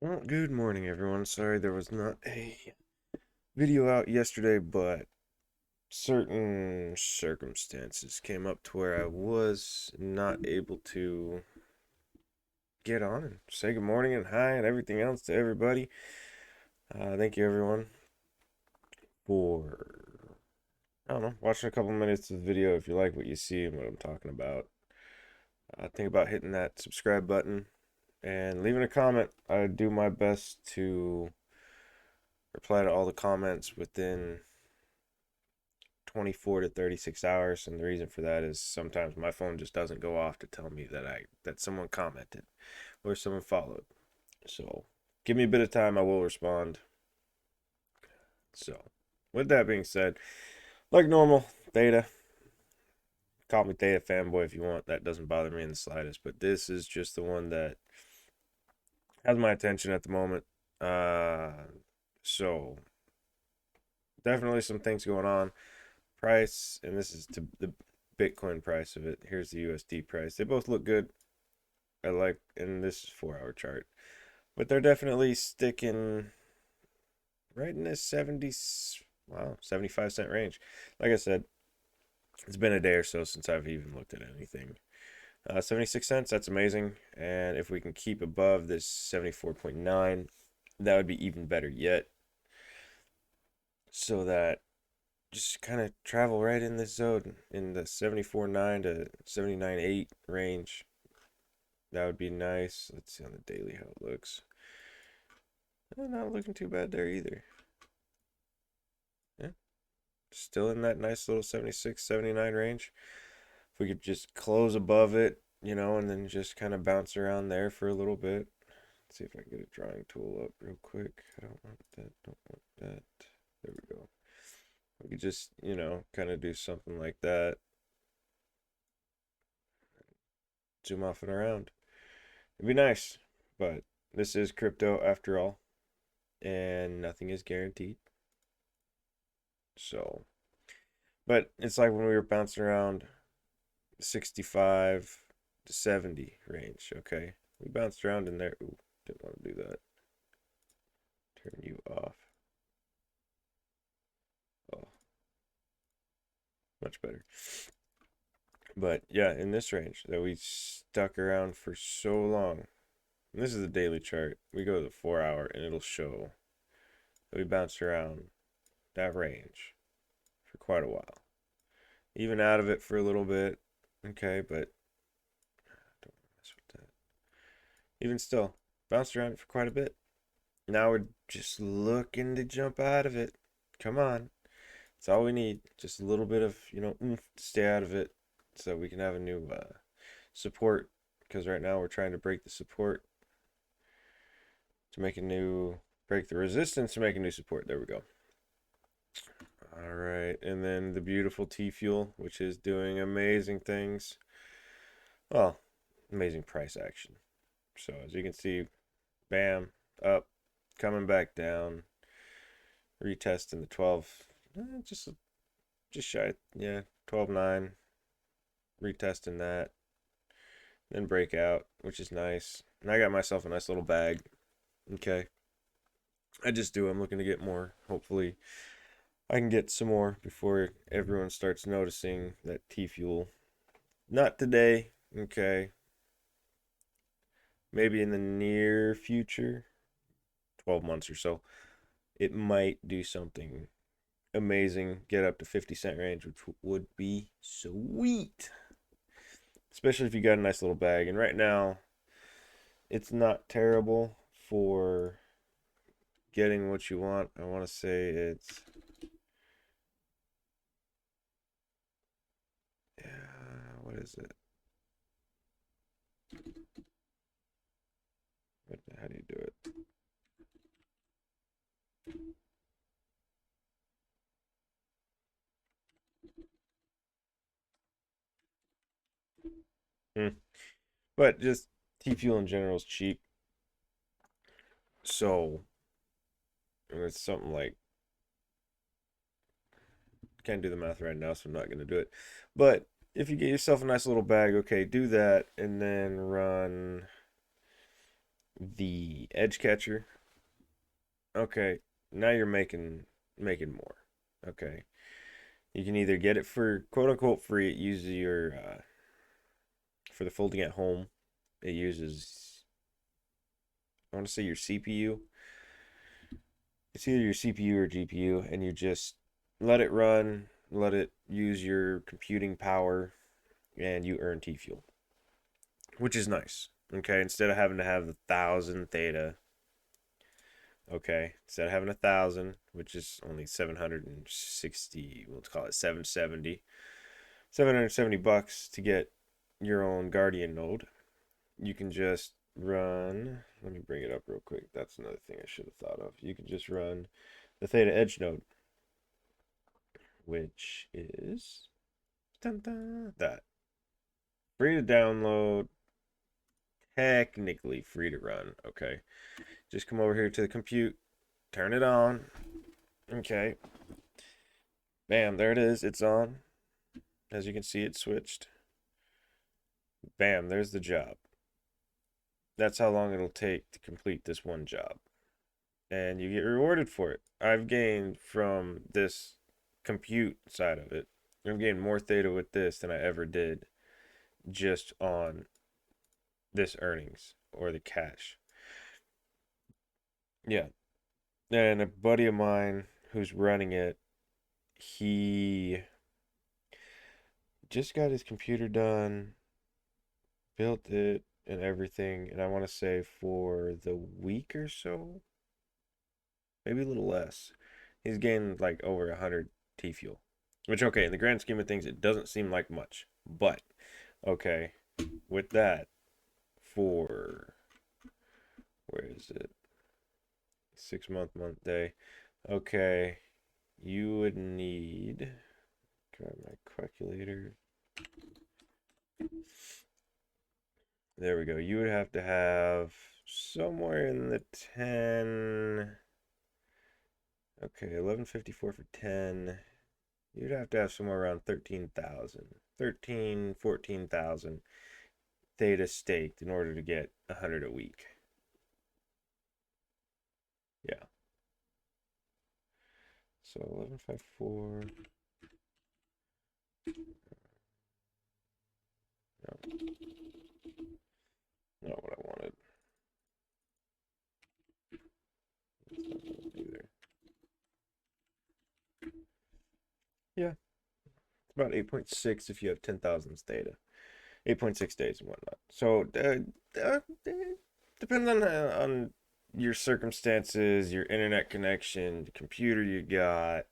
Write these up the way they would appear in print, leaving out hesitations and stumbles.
Well, good morning, everyone. Sorry there was not a video out yesterday, but certain circumstances came up to where I was not able to get on and say good morning and hi and everything else to everybody. Thank you, everyone, for, I don't know, watching a couple minutes of the video. If you like what you see and what I'm talking about, think about hitting that subscribe button and leaving a comment. I do my best to reply to all the comments within 24 to 36 hours, and the reason for that is sometimes my phone just doesn't go off to tell me that someone commented or someone followed. So give me a bit of time, I will respond. So with that being said, like normal, Theta, call me Theta fanboy if you want. That doesn't bother me in the slightest, but this is just the one that has my attention at the moment. So definitely some things going on. Price, and this is to the Bitcoin price of it. Here's the USD price. They both look good. I like, and this is 4 hour chart, but they're definitely sticking right in this 70, wow, 75 cent range. Like I said, it's been a day or so since I've even looked at anything. 76 cents, that's amazing. And if we can keep above this 74.9, that would be even better yet. So that just kind of travel right in this zone in the 74.9 to 79.8 range. That would be nice. Let's see on the daily how it looks. Not looking too bad there either. Yeah, still in that nice little 76, 79 range. If we could just close above it, and then just kind of bounce around there for a little bit. Let's see if I can get a drawing tool up real quick. I don't want that, don't want that. There we go. We could just, kind of do something like that. Zoom off and around. It'd be nice, but this is crypto after all, and nothing is guaranteed. So, but it's like when we were bouncing around 65 to 70 range, okay? We bounced around in there. Ooh, didn't want to do that. Turn you off. Oh, much better. But yeah, in this range that we stuck around for so long. And this is the daily chart. We go to the 4 hour and it'll show that we bounced around that range for quite a while. Even out of it for a little bit. Okay, but don't mess with that. Even still, bounced around it for quite a bit. Now we're just looking to jump out of it. Come on. That's all we need. Just a little bit of, to stay out of it so we can have a new support. Because right now we're trying to break the support to make a new, break the resistance to make a new support. There we go. All right. And then the beautiful T Fuel, which is doing amazing things. Well, amazing price action. So as you can see, bam, up, coming back down, retesting the 12, just shy, yeah, 12.9, retesting that, then breakout, which is nice. And I got myself a nice little bag. Okay, I just do. I'm looking to get more. Hopefully, I can get some more before everyone starts noticing that T Fuel. Not today. Okay, maybe in the near future, 12 months or so, it might do something amazing, get up to 50 cent range, which would be sweet. Especially if you got a nice little bag. And right now, it's not terrible for getting what you want. I want to say it's, yeah, what is it? How do you do it? Hmm. But just T Fuel in general is cheap. So it's something like, can't do the math right now, so I'm not going to do it. But if you get yourself a nice little bag, okay, do that and then run the edge catcher. Okay, now you're making more. Okay, you can either get it for quote unquote free. It uses your for the folding at home. It uses, I want to say, your CPU. It's either your CPU or GPU, and you just let it run, let it use your computing power, and you earn T fuel, which is nice. Okay, instead of having to have the 1,000 Theta. Okay, instead of having 1,000, which is only 760, let's call it 770, $770 to get your own Guardian node. You can just run. Let me bring it up real quick. That's another thing I should have thought of. You can just run the Theta Edge node, which is dun, dun, that free to download, technically free to run. Okay, just come over here to the compute, turn it on. Okay, bam, there it is. It's on. As you can see, it switched. Bam, there's the job. That's how long it'll take to complete this one job. And you get rewarded for it. I've gained from this compute side of it. I've gained more Theta with this than I ever did just on this earnings or the cash. Yeah. And a buddy of mine who's running it, he just got his computer done, built it and everything, and I want to say for the week or so, maybe a little less, he's gained like over 100 T fuel. Which, okay, in the grand scheme of things, it doesn't seem like much. But, okay, with that, for, where is it? 6 month day. Okay, you would need, grab my calculator. There we go. You would have to have somewhere in the 10. Okay, 1154 for 10. You'd have to have somewhere around 13,000. 13, 14,000 Theta staked in order to get 100 a week. Yeah. So 1154. No, not what I wanted. Either. Yeah, it's about 8.6 if you have 10,000 Theta. 8.6 days and whatnot. So depends on your circumstances, your internet connection, the computer you got,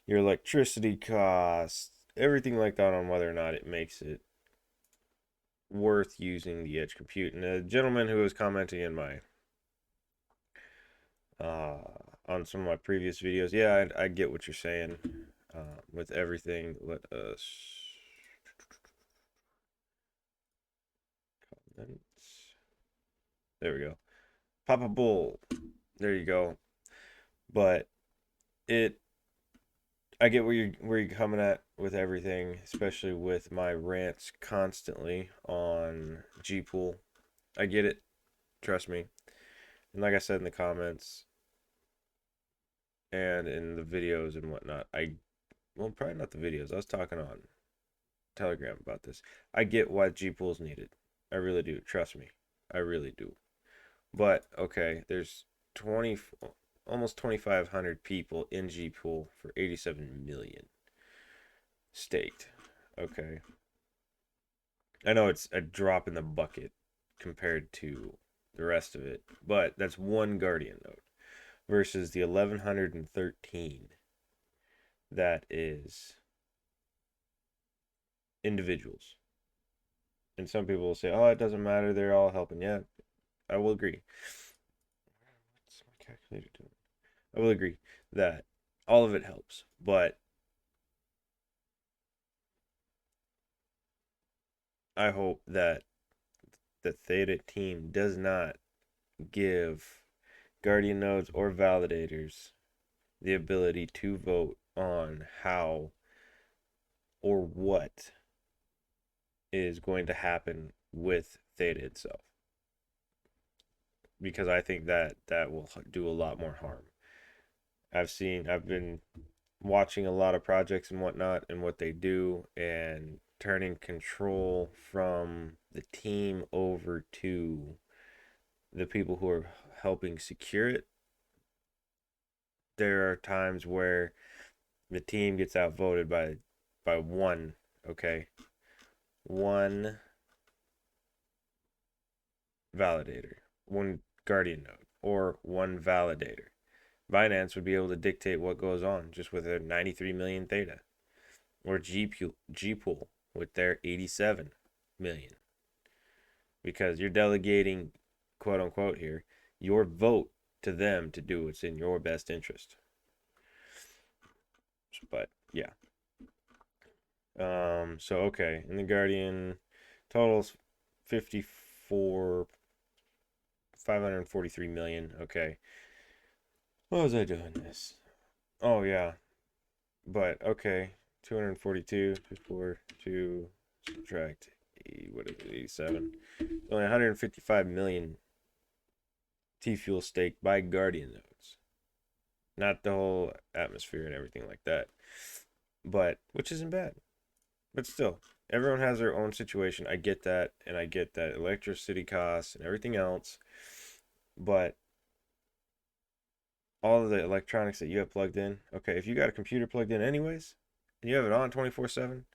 your electricity costs, everything like that on whether or not it makes it worth using the edge compute. And a gentleman who was commenting in my uh, on some of my previous videos, yeah, I get what you're saying with everything. Let us comments. There we go. Papa Bull. There you go. But it I get where you're coming at with everything, especially with my rants constantly on G Pool. I get it, trust me. And like I said in the comments and in the videos and whatnot, well, probably not the videos. I was talking on Telegram about this. I get why G Pool's needed. I really do. Trust me. I really do. But okay, there's 20 almost 2,500 people in G Pool for 87 million staked. Okay. I know it's a drop in the bucket compared to the rest of it, but that's one Guardian node versus the 1,113 that is individuals. And some people will say, oh, it doesn't matter. They're all helping. Yeah, I will agree. What's my calculator doing? I will agree that all of it helps, but I hope that the Theta team does not give Guardian nodes or validators the ability to vote on how or what is going to happen with Theta itself. because I think that that will do a lot more harm. I've been watching a lot of projects and whatnot and what they do, and turning control from the team over to the people who are helping secure it. There are times where the team gets outvoted by one, okay? One validator, one guardian node, or one validator. Binance would be able to dictate what goes on just with their 93 million Theta, or Gpool with their 87 million, because you're delegating, quote unquote, here, your vote to them to do what's in your best interest. But yeah. So okay, and the Guardian totals 54 543 million. Okay. What was I doing this? Oh yeah. But okay. 242 before 2 subtract what is it, 87. Only 155 million T fuel staked by Guardian nodes. Not the whole atmosphere and everything like that. But which isn't bad. But still, everyone has their own situation. I get that, and I get that electricity costs and everything else. But all of the electronics that you have plugged in, okay, if you got a computer plugged in anyways, and you have it on 24/7,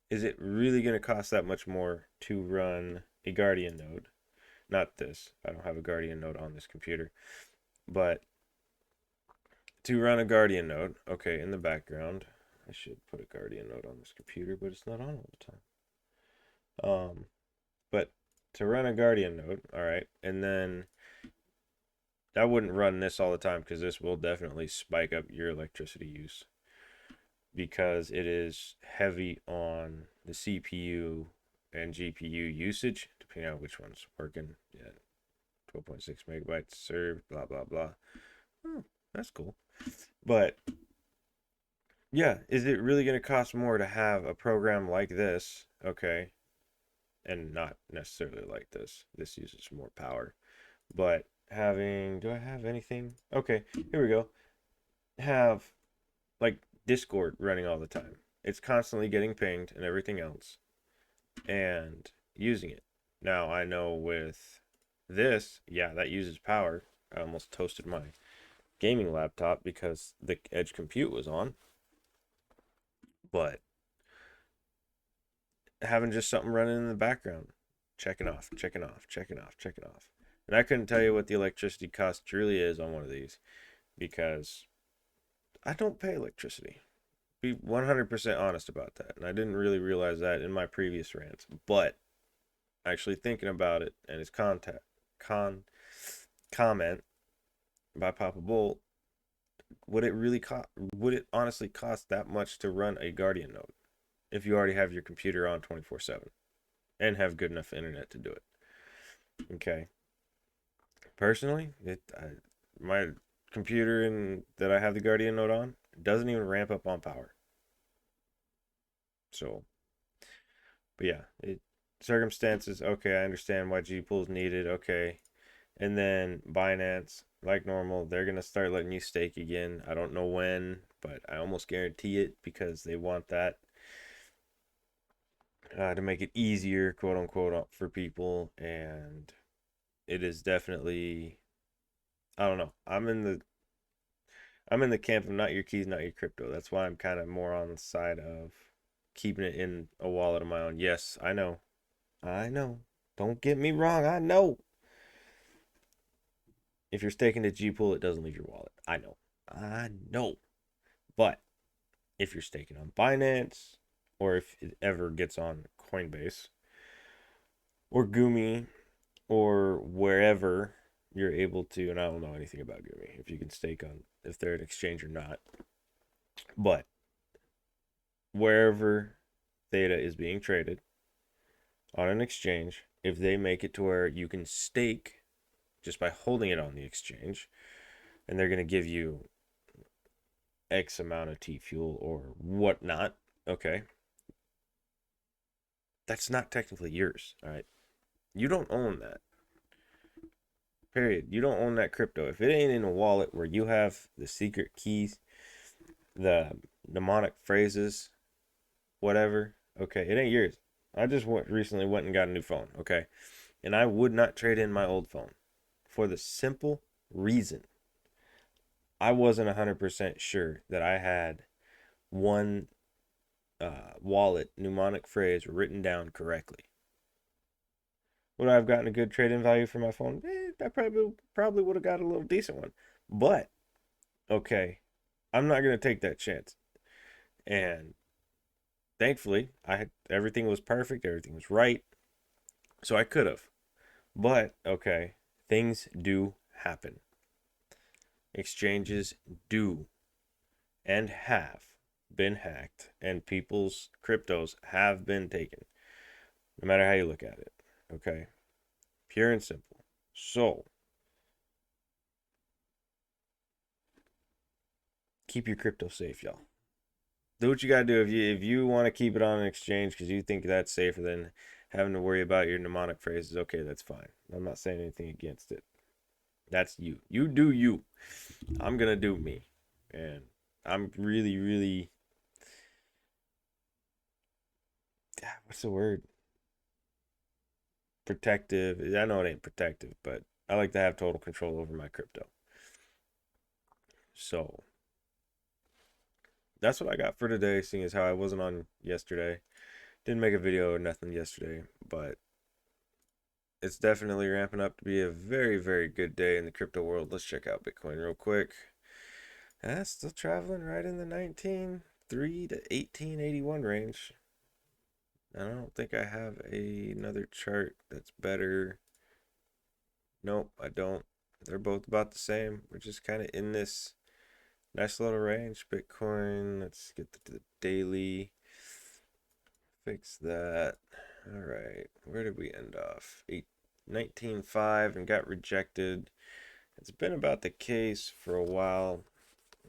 is it really going to cost that much more to run a Guardian node? Not this. I don't have a Guardian node on this computer. But to run a Guardian node, okay, in the background, I should put a Guardian node on this computer, but it's not on all the time. But to run a Guardian node, all right, and then I wouldn't run this all the time because this will definitely spike up your electricity use because it is heavy on the CPU and GPU usage, depending on which one's working. Yeah, 12.6 megabytes served, blah, blah, blah. Oh, that's cool. But yeah, is it really going to cost more to have a program like this? Okay. And not necessarily like this. This uses more power. But having, do I have anything? Okay, here we go. Have like Discord running all the time. It's constantly getting pinged and everything else, and using it. Now I know with this, yeah, that uses power. I almost toasted my gaming laptop because the edge compute was on, but having just something running in the background, checking off, checking off, checking off, checking off. And I couldn't tell you what the electricity cost truly is on one of these because I don't pay electricity. Be 100% honest about that. And I didn't really realize that in my previous rants. But actually thinking about it and his comment by Papa Bull, would it really cost? Would it honestly cost that much to run a Guardian node if you already have your computer on 24/7 and have good enough internet to do it? Okay. Personally, my computer and that I have the Guardian node on doesn't even ramp up on power. So, but yeah, circumstances. Okay, I understand why G pool's needed. Okay, and then Binance, like normal, they're gonna start letting you stake again. I don't know when, but I almost guarantee it because they want that to make it easier, quote unquote, for people. And it is definitely, I don't know. I'm in the camp of not your keys, not your crypto. That's why I'm kind of more on the side of keeping it in a wallet of my own. Yes, I know. I know. Don't get me wrong. I know. If you're staking to G Pool, it doesn't leave your wallet. I know. I know. But if you're staking on Binance, or if it ever gets on Coinbase, or Gumi, or wherever you're able to, and I don't know anything about Gumi, if you can stake on, if they're an exchange or not, but wherever Theta is being traded on an exchange, if they make it to where you can stake just by holding it on the exchange, and they're going to give you X amount of T fuel or whatnot, okay, that's not technically yours, all right? You don't own that. Period. You don't own that crypto. If it ain't in a wallet where you have the secret keys, the mnemonic phrases, whatever, okay, it ain't yours. I just recently went and got a new phone, okay? And I would not trade in my old phone for the simple reason I wasn't 100% sure that I had one wallet mnemonic phrase written down correctly. Would I have gotten a good trade in value for my phone? I probably would have got a little decent one. But okay, I'm not gonna take that chance. And thankfully, I had everything was perfect, everything was right, so I could have. But okay, things do happen. Exchanges do and have been hacked, and people's cryptos have been taken. No matter how you look at it. Okay, pure and simple. So keep your crypto safe, y'all. Do what you gotta do if you want to keep it on an exchange because you think that's safer than having to worry about your mnemonic phrases. Okay, that's fine. I'm not saying anything against it. That's you. You do you. I'm gonna do me, and I'm really, really. What's the word? Protective. I know it ain't protective, but I like to have total control over my crypto. So that's what I got for today. Seeing as how I wasn't on yesterday, didn't make a video or nothing yesterday, but it's definitely ramping up to be a very, very good day in the crypto world. Let's check out Bitcoin real quick. Still traveling right in the 19.3 to 1881 range. I don't think I have another chart that's better. Nope, I don't. They're both about the same. We're just kind of in this nice little range. Bitcoin, let's get to the daily. Fix that. All right, where did we end off? 19.5 and got rejected. It's been about the case for a while.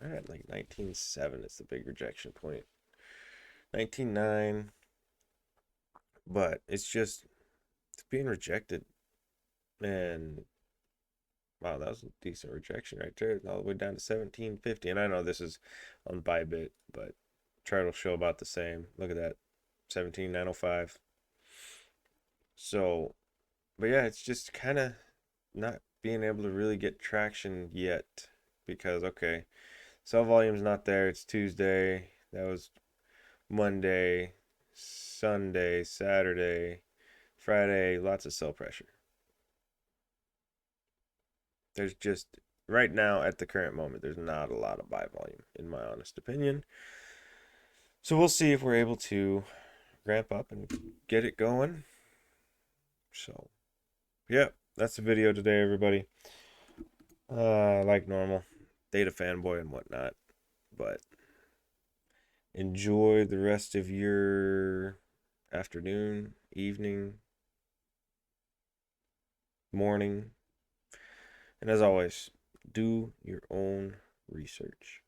We're at like 19.7 is the big rejection point. 19.9, but it's being rejected. And wow, that was a decent rejection right there. All the way down to 17.50. And I know this is on Bybit, but chart will show about the same. Look at that. 17.905. So, but yeah, it's just kind of not being able to really get traction yet because okay, sell volume's not there. It's Tuesday. That was Monday, Sunday, Saturday, Friday. Lots of sell pressure. There's just right now at the current moment, there's not a lot of buy volume, in my honest opinion. So we'll see if we're able to ramp up and get it going. So, yeah, that's the video today, everybody. Like normal, Theta fanboy and whatnot. But enjoy the rest of your afternoon, evening, morning. And as always, do your own research.